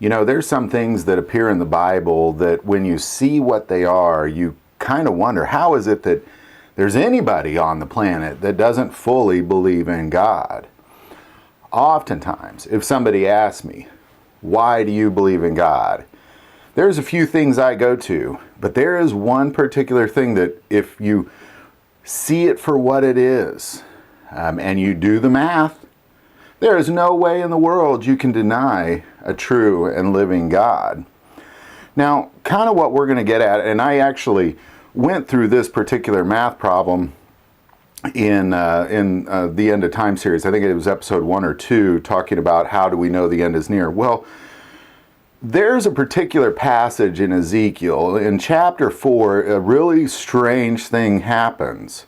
You know, there's some things that appear in the Bible that when you see what they are, you kind of wonder, how is it that there's anybody on the planet that doesn't fully believe in God? Oftentimes, if somebody asks me, why do you believe in God? There's a few things I go to, but there is one particular thing that if you see it for what it is, and you do the math, there is no way in the world you can deny a true and living God. Now, kind of what we're going to get at, and I actually went through this particular math problem in the End of Time series. I think it was episode 1 or 2, talking about how do we know the end is near. Well, there's a particular passage in Ezekiel, in chapter 4, a really strange thing happens.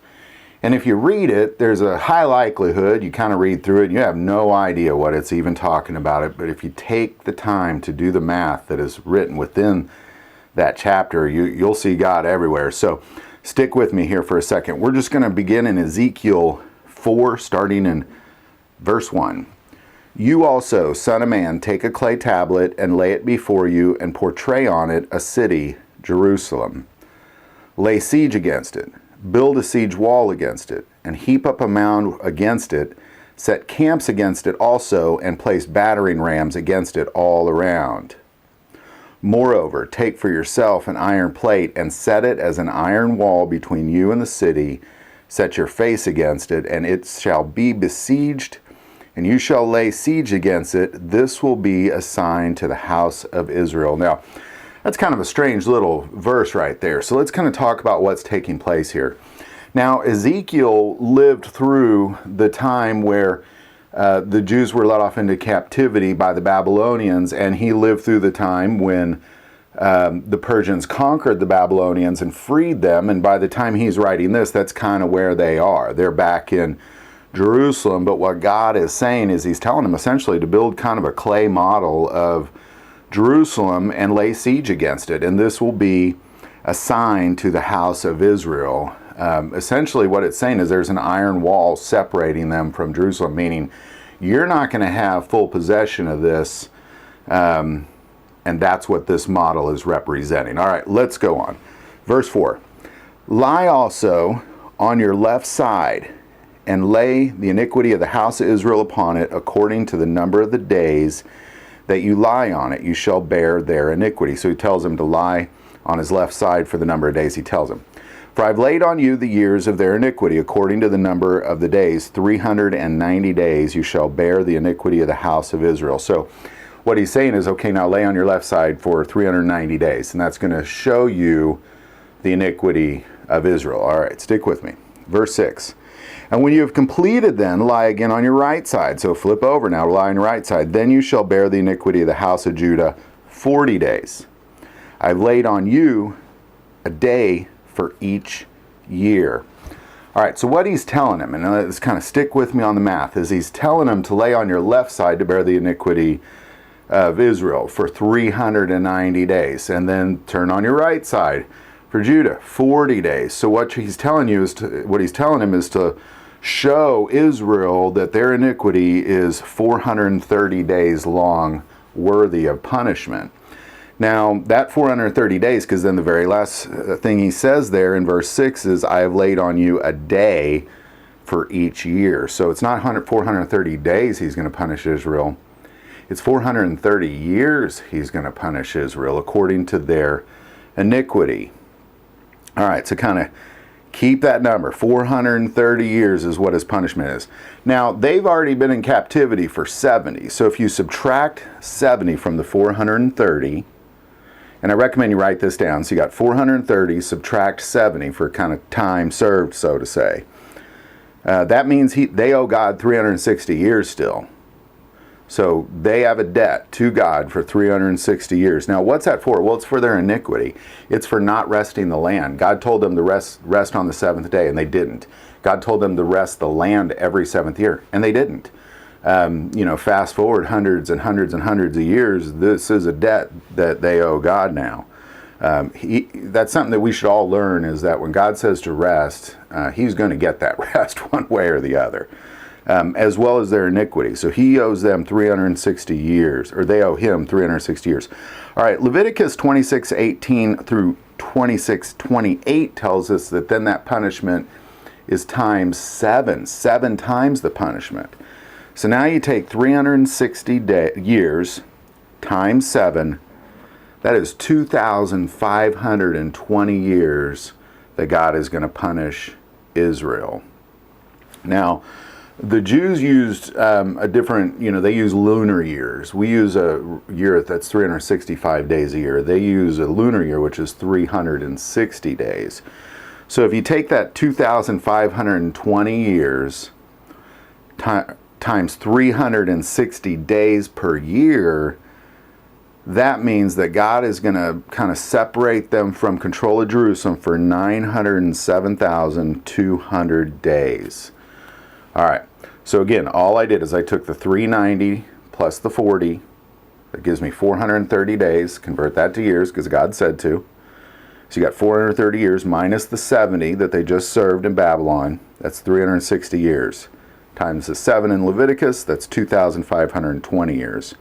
And if you read it, there's a high likelihood, you kind of read through it, and you have no idea what it's even talking about it. But if you take the time to do the math that is written within that chapter, you'll see God everywhere. So stick with me here for a second. We're just going to begin in Ezekiel 4, starting in verse 1. You also, son of man, take a clay tablet and lay it before you and portray on it a city, Jerusalem. Lay siege against it, build a siege wall against it, and heap up a mound against it, set camps against it also, and place battering rams against it all around. Moreover, take for yourself an iron plate and set it as an iron wall between you and the city. Set your face against it, and it shall be besieged, and you shall lay siege against it. This will be a sign to the house of Israel. Now, that's kind of a strange little verse right there. So let's kind of talk about what's taking place here. Now, Ezekiel lived through the time where the Jews were led off into captivity by the Babylonians, and he lived through the time when the Persians conquered the Babylonians and freed them. And by the time he's writing this, that's kind of where they are. They're back in Jerusalem, but what God is saying is he's telling them essentially to build kind of a clay model of Jerusalem and lay siege against it. And this will be a sign to the house of Israel. Essentially what it's saying is there's an iron wall separating them from Jerusalem, meaning you're not going to have full possession of this, and that's what this model is representing. All right, let's go on. Verse 4. Lie also on your left side, and lay the iniquity of the house of Israel upon it, according to the number of the days that you lie on it, you shall bear their iniquity. So he tells him to lie on his left side for the number of days. He tells him, for I've laid on you the years of their iniquity, according to the number of the days, 390 days you shall bear the iniquity of the house of Israel. So what he's saying is, okay, now lay on your left side for 390 days, and that's going to show you the iniquity of Israel. All right, stick with me. Verse 6. And when you have completed, then lie again on your right side. So flip over now, lie on your right side. Then you shall bear the iniquity of the house of Judah 40 days. I've laid on you a day for each year. All right, so what he's telling him, and let's kind of stick with me on the math, is he's telling him to lay on your left side to bear the iniquity of Israel for 390 days. And then turn on your right side for Judah, 40 days. So what he's telling him is to show Israel that their iniquity is 430 days long, worthy of punishment. Now, that 430 days, because then the very last thing he says there in verse 6 is, I have laid on you a day for each year. So it's not 430 days he's going to punish Israel. It's 430 years he's going to punish Israel according to their iniquity. All right, so kind of keep that number. 430 years is what his punishment is. Now, they've already been in captivity for 70. So if you subtract 70 from the 430, and I recommend you write this down. So you got 430, subtract 70 for kind of time served, so to say. That means they owe God 360 years still. So they have a debt to God for 360 years. Now, what's that for? Well, it's for their iniquity. It's for not resting the land. God told them to rest on the seventh day, and they didn't. God told them to rest the land every seventh year, and they didn't. Fast forward hundreds and hundreds and hundreds of years, this is a debt that they owe God now. That's something that we should all learn, is that when God says to rest, he's going to get that rest one way or the other. as well as their iniquity. So he owes them 360 years, or they owe him 360 years. All right, Leviticus 26:18 through 26:28 tells us that then that punishment is times 7, 7 times the punishment. So now you take 360 years times 7, that is 2,520 years that God is going to punish Israel. Now, the Jews used a different, they use lunar years. We use a year that's 365 days a year. They use a lunar year, which is 360 days. So if you take that 2,520 years times 360 days per year, that means that God is going to kind of separate them from control of Jerusalem for 907,200 days. All right, so again, all I did is I took the 390 plus the 40. That gives me 430 days. Convert that to years because God said to. So you got 430 years minus the 70 that they just served in Babylon. That's 360 years. Times the 7 in Leviticus, that's 2,520 years.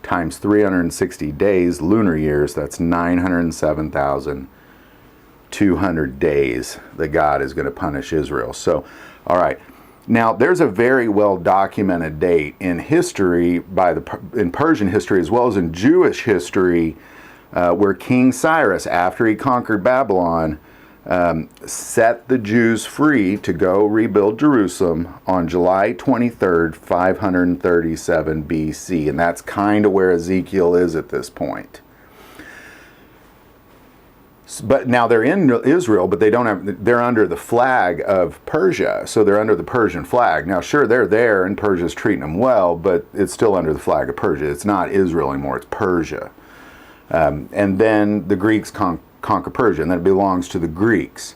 Times 360 days, lunar years, that's 907,200 days that God is going to punish Israel. So, all right. Now, there's a very well documented date in history, in Persian history as well as in Jewish history, where King Cyrus, after he conquered Babylon, set the Jews free to go rebuild Jerusalem on July 23rd, 537 BC. And that's kind of where Ezekiel is at this point. But now they're in Israel, but they're under the flag of Persia. So they're under the Persian flag. Now, sure, they're there and Persia's treating them well, but it's still under the flag of Persia. It's not Israel anymore, it's Persia. And then the Greeks conquer Persia, and then it belongs to the Greeks.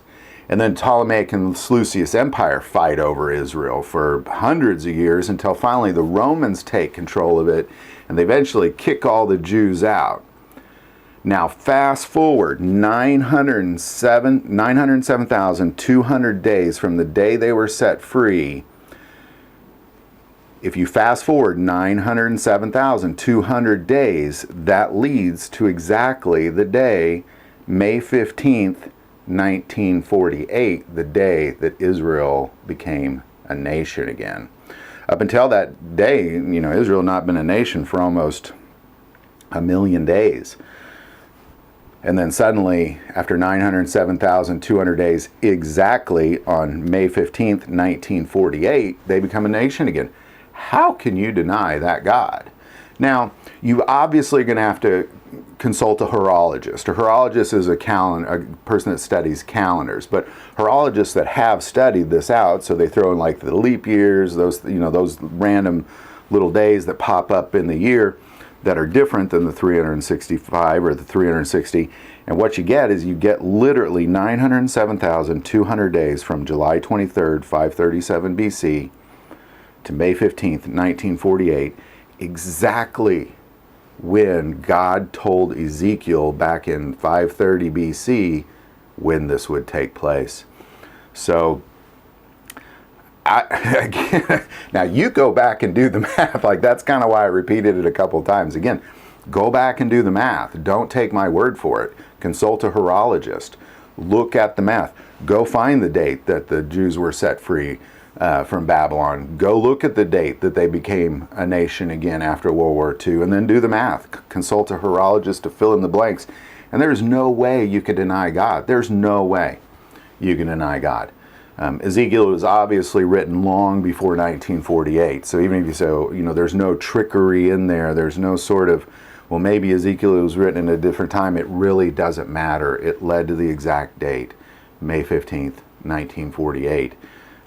And then Ptolemaic and Seleucid Empire fight over Israel for hundreds of years until finally the Romans take control of it, and they eventually kick all the Jews out. Now, fast forward 907,200 days from the day they were set free. If you fast forward 907,200 days, that leads to exactly the day, May 15th, 1948, the day that Israel became a nation again. Up until that day, Israel had not been a nation for almost a million days. And then suddenly, after 907,200 days, exactly on May 15th, 1948, they become a nation again. How can you deny that God? Now, you obviously are going to have to consult a horologist. A horologist is a person that studies calendars, but horologists that have studied this out, so they throw in like the leap years, those random little days that pop up in the year that are different than the 365 or the 360. And what you get is you get literally 907,200 days from July 23rd, 537 BC to May 15th, 1948, exactly when God told Ezekiel back in 530 BC when this would take place. So, now you go back and do the math. Like, that's kind of why I repeated it a couple of times. Again, go back and do the math. Don't take my word for it. Consult a horologist. Look at the math. Go find the date that the Jews were set free from Babylon. Go look at the date that they became a nation again after World War II, and then do the math. Consult a horologist to fill in the blanks. And there's no way you can deny God. There's no way you can deny God. Ezekiel was obviously written long before 1948. So even if you say, there's no trickery in there, there's no sort of, well, maybe Ezekiel was written at a different time, it really doesn't matter. It led to the exact date, May 15th, 1948.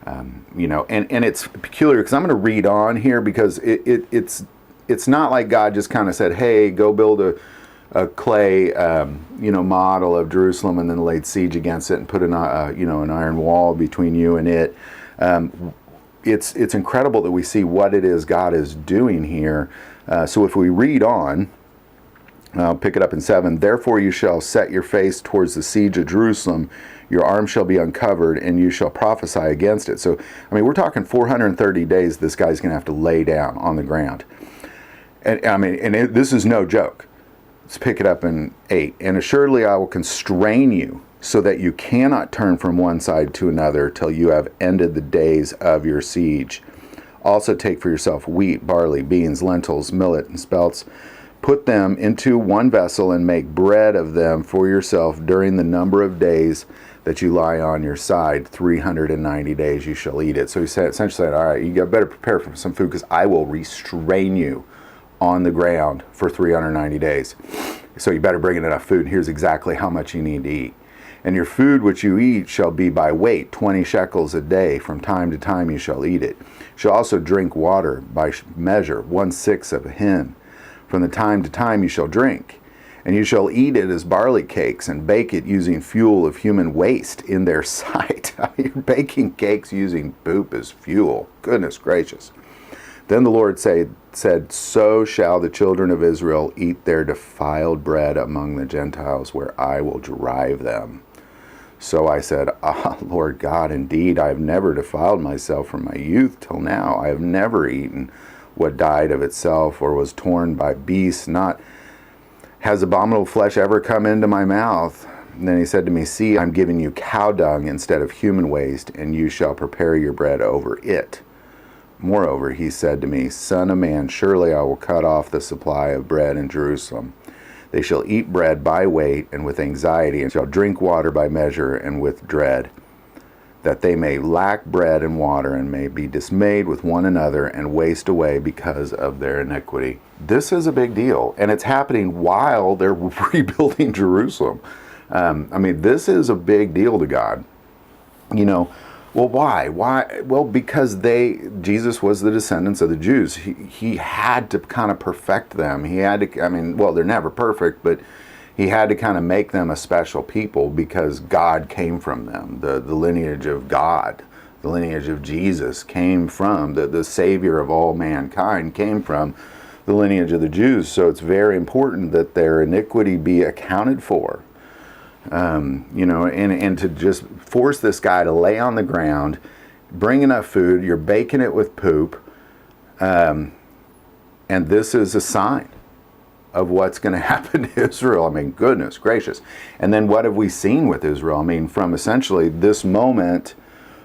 And it's peculiar because I'm going to read on here because it's not like God just kind of said, hey, go build a clay, model of Jerusalem and then laid siege against it and put an iron wall between you and it. It's incredible that we see what it is God is doing here. So if we read on, I'll pick it up in 7. Therefore you shall set your face towards the siege of Jerusalem. Your arm shall be uncovered, and you shall prophesy against it. So, I mean, we're talking 430 days this guy's going to have to lay down on the ground. And I mean, this is no joke. Let's pick it up in 8. And assuredly I will constrain you, so that you cannot turn from one side to another till you have ended the days of your siege. Also take for yourself wheat, barley, beans, lentils, millet, and spelts. Put them into one vessel and make bread of them for yourself during the number of days that you lie on your side. 390 days you shall eat it. So he said, essentially said, all right, you better prepare for some food, because I will restrain you on the ground for 390 days. So you better bring in enough food. And here's exactly how much you need to eat. And your food which you eat shall be by weight, 20 shekels a day. From time to time you shall eat it. You shall also drink water by measure, 1/6 of a hin. From the time to time you shall drink. And you shall eat it as barley cakes, and bake it using fuel of human waste in their sight. I mean, you're baking cakes using poop as fuel. Goodness gracious. Then the Lord said, so shall the children of Israel eat their defiled bread among the Gentiles, where I will drive them. So I said, Lord God, indeed, I have never defiled myself from my youth till now. I have never eaten what died of itself, or was torn by beasts. Not has abominable flesh ever come into my mouth. And then he said to me, see, I'm giving you cow dung instead of human waste, and you shall prepare your bread over it. Moreover, he said to me, Son of man, surely I will cut off the supply of bread in Jerusalem. They shall eat bread by weight and with anxiety, and shall drink water by measure and with dread, that they may lack bread and water, and may be dismayed with one another, and waste away because of their iniquity. This is a big deal, and it's happening while they're rebuilding Jerusalem. I mean, this is a big deal to God. You know, well, why? Why? Well, because Jesus was the descendants of the Jews. He had to kind of perfect them. He had to, I mean, well, they're never perfect, but he had to kind of make them a special people, because God came from them. The lineage of God, the lineage of Jesus came from, the Savior of all mankind came from the lineage of the Jews. So it's very important that their iniquity be accounted for. You know, and to just force this guy to lay on the ground, bring enough food, you're baking it with poop, and this is a sign of what's going to happen to Israel. I mean, goodness gracious. And then what have we seen with Israel? I mean, from essentially this moment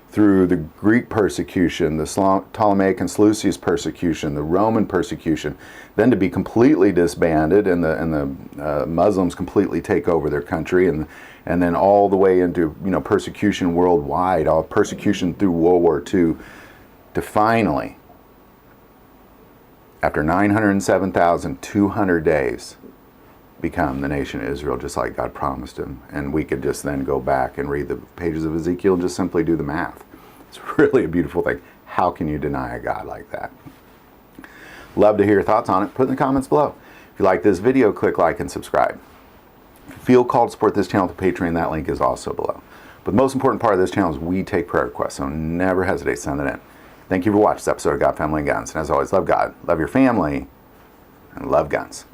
through the Greek persecution, the Ptolemaic and Seleucid persecution, the Roman persecution, then to be completely disbanded, and the Muslims completely take over their country, and then all the way into, you know, persecution worldwide, all persecution through World War II, to finally, after 907,200 days, become the nation of Israel, just like God promised him. And we could just then go back and read the pages of Ezekiel and just simply do the math. It's really a beautiful thing. How can you deny a God like that? Love to hear your thoughts on it. Put in the comments below. If you like this video, click like and subscribe. If you feel called to support this channel through Patreon, that link is also below. But the most important part of this channel is we take prayer requests, so never hesitate to send it in. Thank you for watching this episode of God, Family, and Guns. And as always, love God, love your family, and love guns.